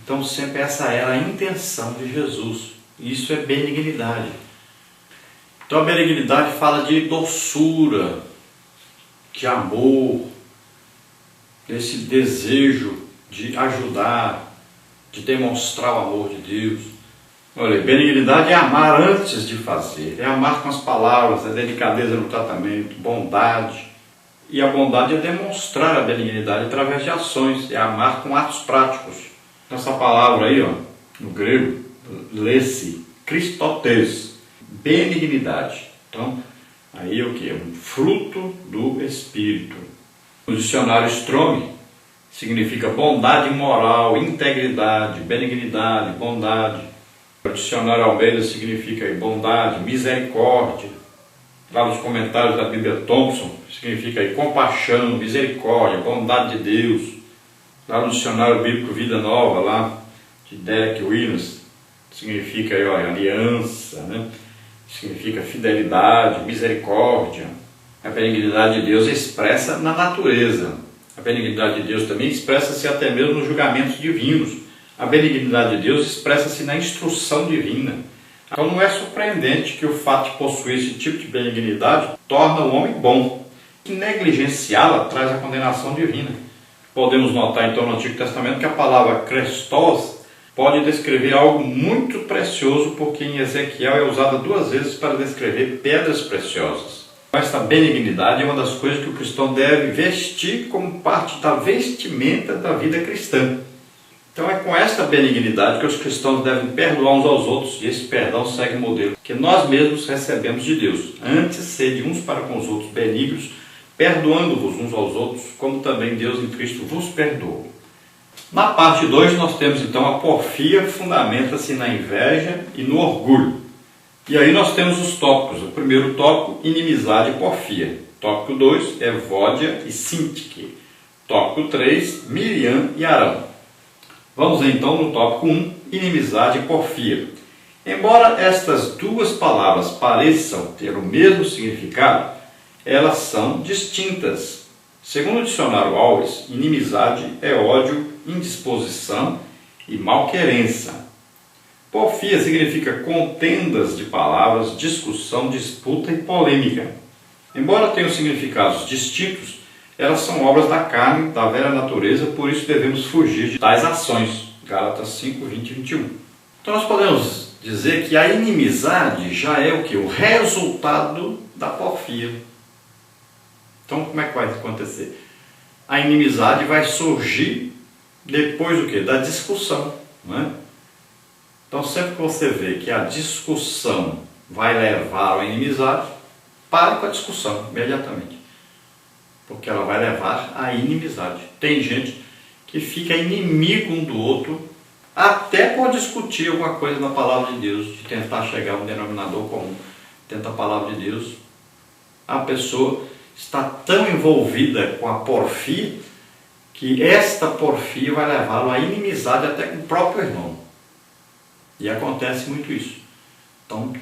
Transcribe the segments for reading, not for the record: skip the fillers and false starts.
Então sempre essa era a intenção de Jesus. Isso é benignidade. Então a benignidade fala de doçura, de amor, desse desejo de ajudar, de demonstrar o amor de Deus. Olha, benignidade é amar antes de fazer, é amar com as palavras, é delicadeza no tratamento, bondade. E a bondade é demonstrar a benignidade através de ações, é amar com atos práticos. Essa palavra aí, ó, no grego, lê-se Christotes, benignidade. Então, aí é o que? É um fruto do Espírito. No dicionário Strong, significa bondade moral, integridade, benignidade, bondade. O dicionário Almeida significa bondade, misericórdia. Lá nos comentários da Bíblia Thompson, significa compaixão, misericórdia, bondade de Deus. Lá no dicionário bíblico Vida Nova, lá de Derek Williams, significa aliança, né? Significa fidelidade, misericórdia. A benignidade de Deus é expressa na natureza. A benignidade de Deus também expressa-se até mesmo nos julgamentos divinos. A benignidade de Deus expressa-se na instrução divina. Então não é surpreendente que o fato de possuir esse tipo de benignidade torna o homem bom. E negligenciá-la traz a condenação divina. Podemos notar então no Antigo Testamento que a palavra Christos pode descrever algo muito precioso, porque em Ezequiel é usada 2 vezes para descrever pedras preciosas. Esta benignidade é uma das coisas que o cristão deve vestir como parte da vestimenta da vida cristã. Então é com esta benignidade que os cristãos devem perdoar uns aos outros, e esse perdão segue o modelo que nós mesmos recebemos de Deus. Antes, sede uns para com os outros benignos, perdoando-vos uns aos outros, como também Deus em Cristo vos perdoou. Na parte 2 nós temos então a porfia, fundamenta-se na inveja e no orgulho. E aí nós temos os tópicos. O primeiro tópico, inimizade e porfia. Tópico 2, Evódia e Sintique. Tópico 3, Miriam e Arão. Vamos então no tópico 1, inimizade e porfia. Embora estas duas palavras pareçam ter o mesmo significado, elas são distintas. Segundo o dicionário Alves, inimizade é ódio, indisposição e malquerença. Porfia significa contendas de palavras, discussão, disputa e polêmica. Embora tenham significados distintos, elas são obras da carne, da velha natureza, por isso devemos fugir de tais ações. Gálatas 5, 20 e 21. Então nós podemos dizer que a inimizade já é o que? O resultado da porfia. Então como é que vai acontecer? A inimizade vai surgir depois do que? Da discussão, não é? Então sempre que você vê que a discussão vai levar à inimizade, pare com a discussão imediatamente. Porque ela vai levar à inimizade. Tem gente que fica inimigo um do outro, até por discutir alguma coisa na palavra de Deus, de tentar chegar a um denominador comum dentro da palavra de Deus. A pessoa está tão envolvida com a porfia, que esta porfia vai levá-lo à inimizade até com o próprio irmão. E acontece muito isso. Então,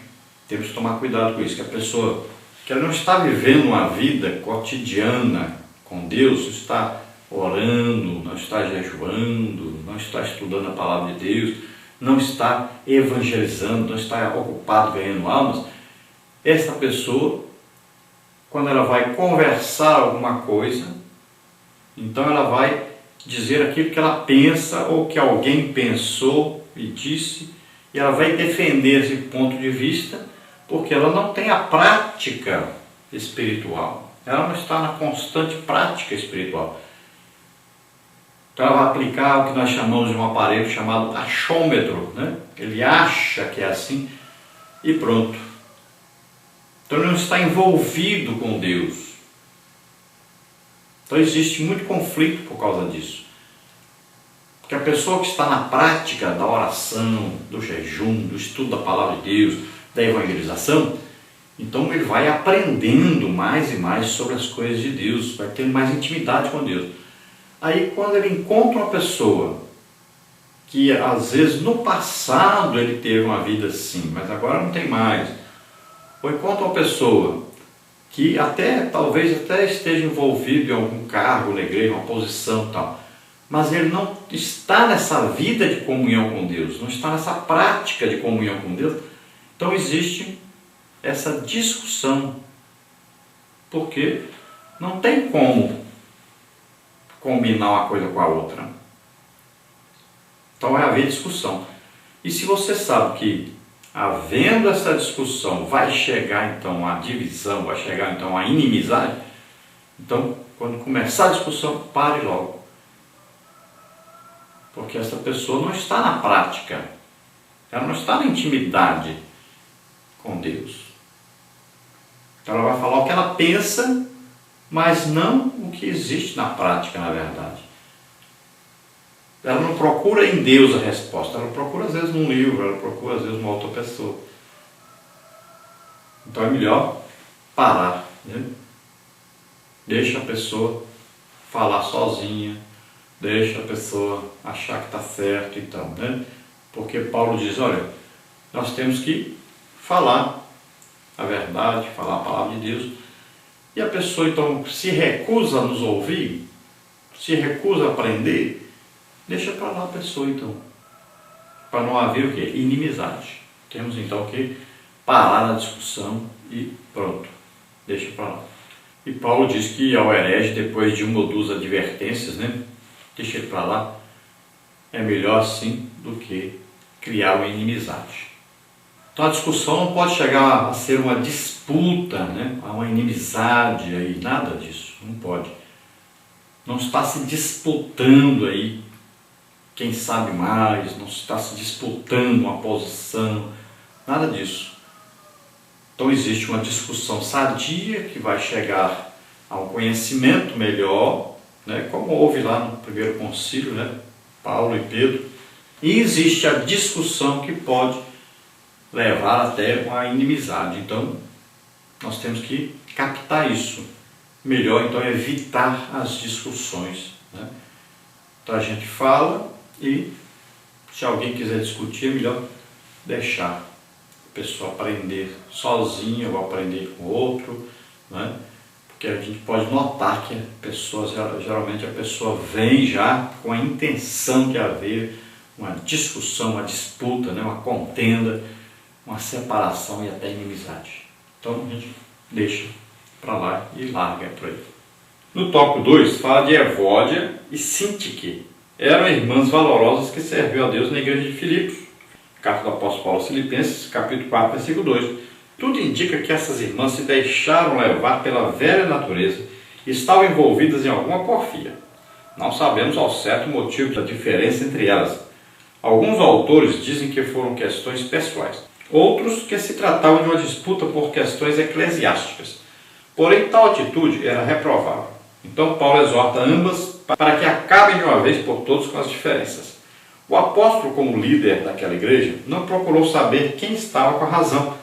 temos que tomar cuidado com isso, que a pessoa que ela não está vivendo uma vida cotidiana com Deus, está orando, não está jejuando, não está estudando a palavra de Deus, não está evangelizando, não está ocupado ganhando almas, essa pessoa, quando ela vai conversar alguma coisa, então ela vai dizer aquilo que ela pensa ou que alguém pensou e disse, e ela vai defender esse ponto de vista, porque ela não tem a prática espiritual, ela não está na constante prática espiritual. Então ela vai aplicar o que nós chamamos de um aparelho chamado achômetro, né? Ele acha que é assim e pronto. Então ele não está envolvido com Deus. Então existe muito conflito por causa disso. Porque a pessoa que está na prática da oração, do jejum, do estudo da palavra de Deus, da evangelização, então ele vai aprendendo mais e mais sobre as coisas de Deus, vai tendo mais intimidade com Deus. Aí quando ele encontra uma pessoa que às vezes no passado ele teve uma vida assim, mas agora não tem mais, ou encontra uma pessoa que talvez até esteja envolvido em algum cargo na igreja, uma posição e tal, mas ele não está nessa vida de comunhão com Deus, não está nessa prática de comunhão com Deus, então existe essa discussão, porque não tem como combinar uma coisa com a outra. Então vai haver discussão. E se você sabe que, havendo essa discussão, vai chegar então a divisão, vai chegar então a inimizade, então quando começar a discussão, pare logo. Porque essa pessoa não está na prática, ela não está na intimidade com Deus. Então ela vai falar o que ela pensa, mas não o que existe na prática, na verdade. Ela não procura em Deus a resposta, ela procura às vezes num livro, ela procura às vezes uma outra pessoa. Então é melhor parar, né? Deixa a pessoa falar sozinha, deixa a pessoa achar que está certo, então, né? Porque Paulo diz, olha, nós temos que falar a verdade, falar a palavra de Deus, e a pessoa então se recusa a nos ouvir, se recusa a aprender, deixa para lá a pessoa então, para não haver o quê? Inimizade. Temos então que parar a discussão e pronto, deixa para lá. E Paulo diz que ao herege, depois de uma ou duas advertências, né, deixa ele para lá, é melhor assim do que criar uma inimizade. Então a discussão não pode chegar a ser uma disputa, né, a uma inimizade, aí, nada disso, não pode. Não está se disputando aí quem sabe mais, não está se disputando uma posição, nada disso. Então existe uma discussão sadia que vai chegar a um conhecimento melhor, né, como houve lá no primeiro concílio, né, Paulo e Pedro, e existe a discussão que pode levar até uma inimizade. Então nós temos que captar isso. Melhor então é evitar as discussões, né? Então a gente fala e se alguém quiser discutir é melhor deixar a pessoa aprender sozinha ou aprender com outro, né? Porque a gente pode notar que a pessoa, geralmente a pessoa vem já com a intenção de haver uma discussão, uma disputa, né? Uma contenda, uma separação e até inimizade. Então a gente deixa para lá e larga por aí. No tópico 2 fala de Evódia e Sintique. Eram irmãs valorosas que serviam a Deus na igreja de Filipos. Carta do apóstolo Paulo aos Filipenses, capítulo 4, versículo 2. Tudo indica que essas irmãs se deixaram levar pela velha natureza e estavam envolvidas em alguma porfia. Não sabemos ao certo o motivo da diferença entre elas. Alguns autores dizem que foram questões pessoais. Outros que se tratava de uma disputa por questões eclesiásticas. Porém, tal atitude era reprovável. Então Paulo exorta ambas para que acabem de uma vez por todas com as diferenças. O apóstolo, como líder daquela igreja, não procurou saber quem estava com a razão,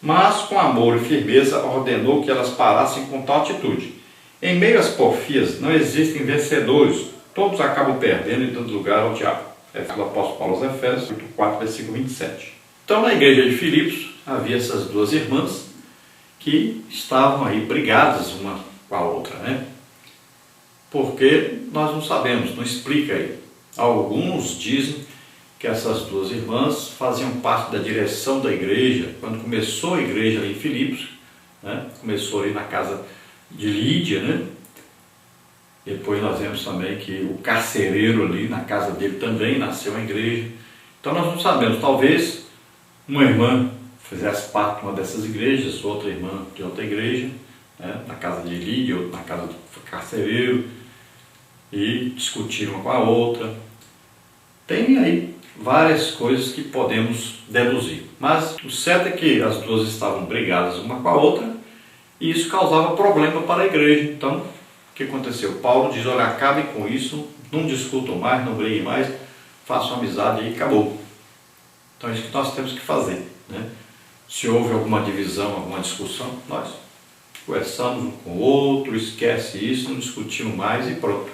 mas com amor e firmeza ordenou que elas parassem com tal atitude. Em meio às porfias não existem vencedores, todos acabam perdendo e dando lugar ao diabo. É o apóstolo Paulo aos Efésios, 4, versículo 27. Então na igreja de Filipos havia essas duas irmãs que estavam aí brigadas uma com a outra, né? Porque nós não sabemos, não explica aí. Alguns dizem que essas duas irmãs faziam parte da direção da igreja, quando começou a igreja ali em Filipos, né? Começou ali na casa de Lídia, né? Depois nós vemos também que o carcereiro ali, na casa dele também nasceu uma igreja. Então nós não sabemos, talvez uma irmã fizesse parte de uma dessas igrejas, outra irmã de outra igreja, né? Na casa de Lídia, outra na casa do carcereiro, e discutiram uma com a outra. Tem aí várias coisas que podemos deduzir, mas o certo é que as duas estavam brigadas uma com a outra e isso causava problema para a igreja. Então, o que aconteceu? Paulo diz, olha, acabem com isso, não discutam mais, não briguem mais, façam amizade e acabou. Então é isso que nós temos que fazer, né? Se houve alguma divisão, alguma discussão, nós conversamos um com o outro, esquece isso, não discutimos mais e pronto.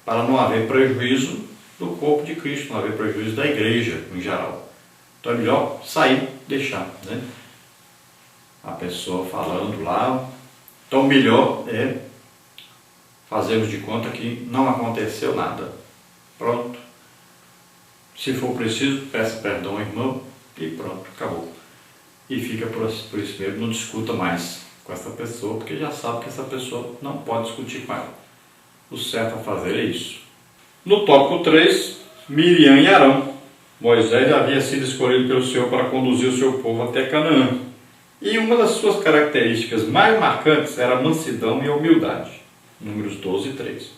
Para não haver prejuízo do corpo de Cristo, não haver prejuízo da igreja em geral. Então é melhor sair, deixar, né? A pessoa falando lá. Então melhor é fazemos de conta que não aconteceu nada. Pronto. Se for preciso, peça perdão ao irmão e pronto, acabou. E fica por isso mesmo, não discuta mais com essa pessoa, porque já sabe que essa pessoa não pode discutir com ela. O certo a fazer é isso. No tópico 3, Miriam e Arão. Moisés havia sido escolhido pelo Senhor para conduzir o seu povo até Canaã. E uma das suas características mais marcantes era a mansidão e a humildade. Números 12 e 3.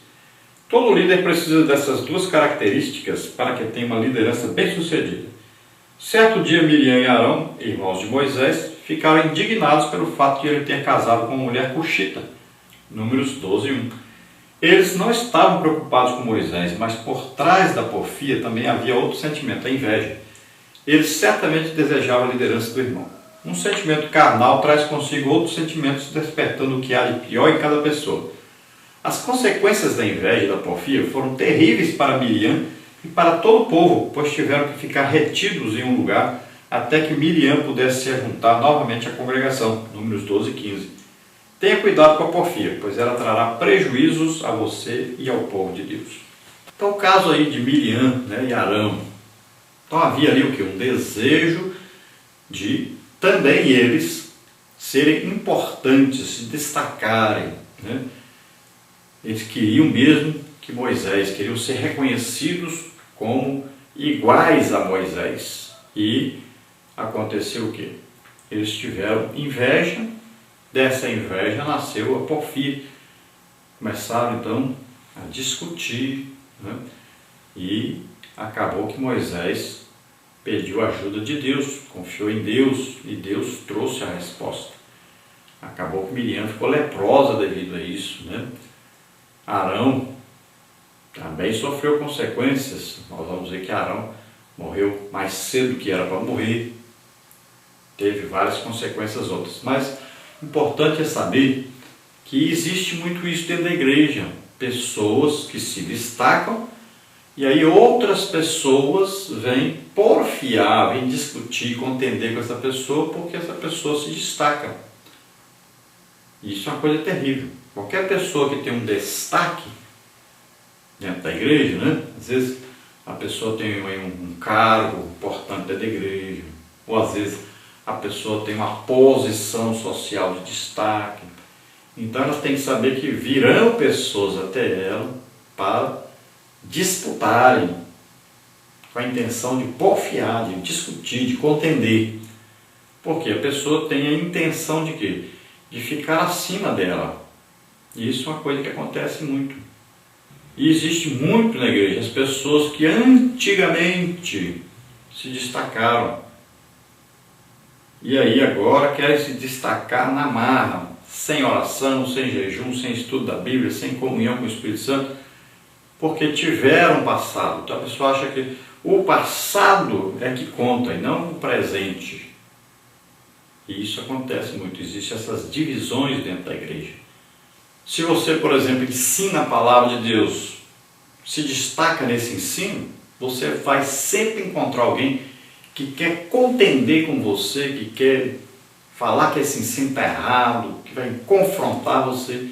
Todo líder precisa dessas duas características para que tenha uma liderança bem-sucedida. Certo dia, Miriam e Arão, irmãos de Moisés, ficaram indignados pelo fato de ele ter casado com uma mulher cuxita. Números 12 e 1. Eles não estavam preocupados com Moisés, mas por trás da porfia também havia outro sentimento, a inveja. Eles certamente desejavam a liderança do irmão. Um sentimento carnal traz consigo outros sentimentos, despertando o que há de pior em cada pessoa. As consequências da inveja e da porfia foram terríveis para Miriam e para todo o povo, pois tiveram que ficar retidos em um lugar até que Miriam pudesse se juntar novamente à congregação. Números 12 e 15. Tenha cuidado com a porfia, pois ela trará prejuízos a você e ao povo de Deus. Então, o caso aí de Miriam, e Arão. Então, havia ali o quê? Um desejo de também eles serem importantes, se destacarem. Eles queriam mesmo que Moisés, queriam ser reconhecidos como iguais a Moisés. E aconteceu o quê? Eles tiveram inveja. Dessa inveja nasceu a porfia. Começaram então a discutir, e acabou que Moisés pediu a ajuda de Deus, confiou em Deus e Deus trouxe a resposta. Acabou que Miriam ficou leprosa devido a isso. Arão também sofreu consequências. Nós vamos ver que Arão morreu mais cedo do que era para morrer. Teve várias consequências outras, mas importante é saber que existe muito isso dentro da igreja. Pessoas que se destacam e aí outras pessoas vêm porfiar, vêm discutir, contender com essa pessoa porque essa pessoa se destaca. Isso é uma coisa terrível. Qualquer pessoa que tem um destaque dentro da igreja, às vezes a pessoa tem um cargo importante dentro da igreja, ou às vezes a pessoa tem uma posição social de destaque. Então ela tem que saber que virão pessoas até ela para disputarem com a intenção de porfiar, de discutir, de contender. Porque a pessoa tem a intenção de quê? De ficar acima dela. E isso é uma coisa que acontece muito. E existe muito na igreja as pessoas que antigamente se destacaram. E aí agora querem se destacar na marra, sem oração, sem jejum, sem estudo da Bíblia, sem comunhão com o Espírito Santo, porque tiveram passado. Então a pessoa acha que o passado é que conta e não o presente. E isso acontece muito, existem essas divisões dentro da igreja. Se você, por exemplo, ensina a palavra de Deus, se destaca nesse ensino, você vai sempre encontrar alguém que quer contender com você, que quer falar que esse ensino está errado, que vai confrontar você,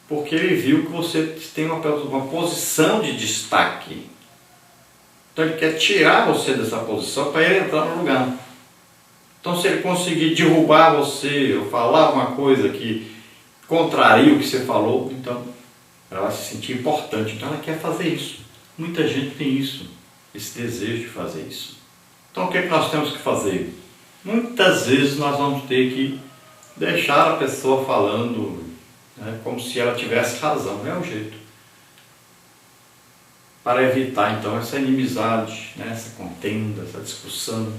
porque ele viu que você tem uma posição de destaque. Então ele quer tirar você dessa posição para ele entrar no lugar. Então se ele conseguir derrubar você, ou falar uma coisa que contraria o que você falou, então ela vai se sentir importante. Então ela quer fazer isso. Muita gente tem isso, esse desejo de fazer isso. Então o que é que nós temos que fazer? Muitas vezes nós vamos ter que deixar a pessoa falando, como se ela tivesse razão, não é o jeito. Para evitar então essa inimizade, essa contenda, essa discussão.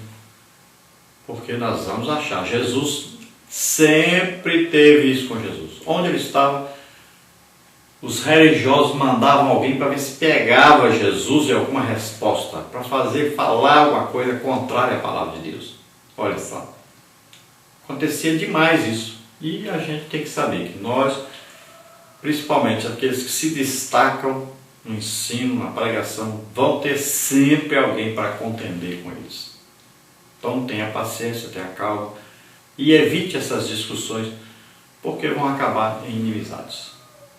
Porque nós vamos achar, Jesus sempre teve isso com Jesus. Onde ele estava, os religiosos mandavam alguém para ver se pegava Jesus em alguma resposta, para falar alguma coisa contrária à palavra de Deus. Olha só, acontecia demais isso. E a gente tem que saber que nós, principalmente aqueles que se destacam no ensino, na pregação, vão ter sempre alguém para contender com eles. Então tenha paciência, tenha calma e evite essas discussões, porque vão acabar em inimizades.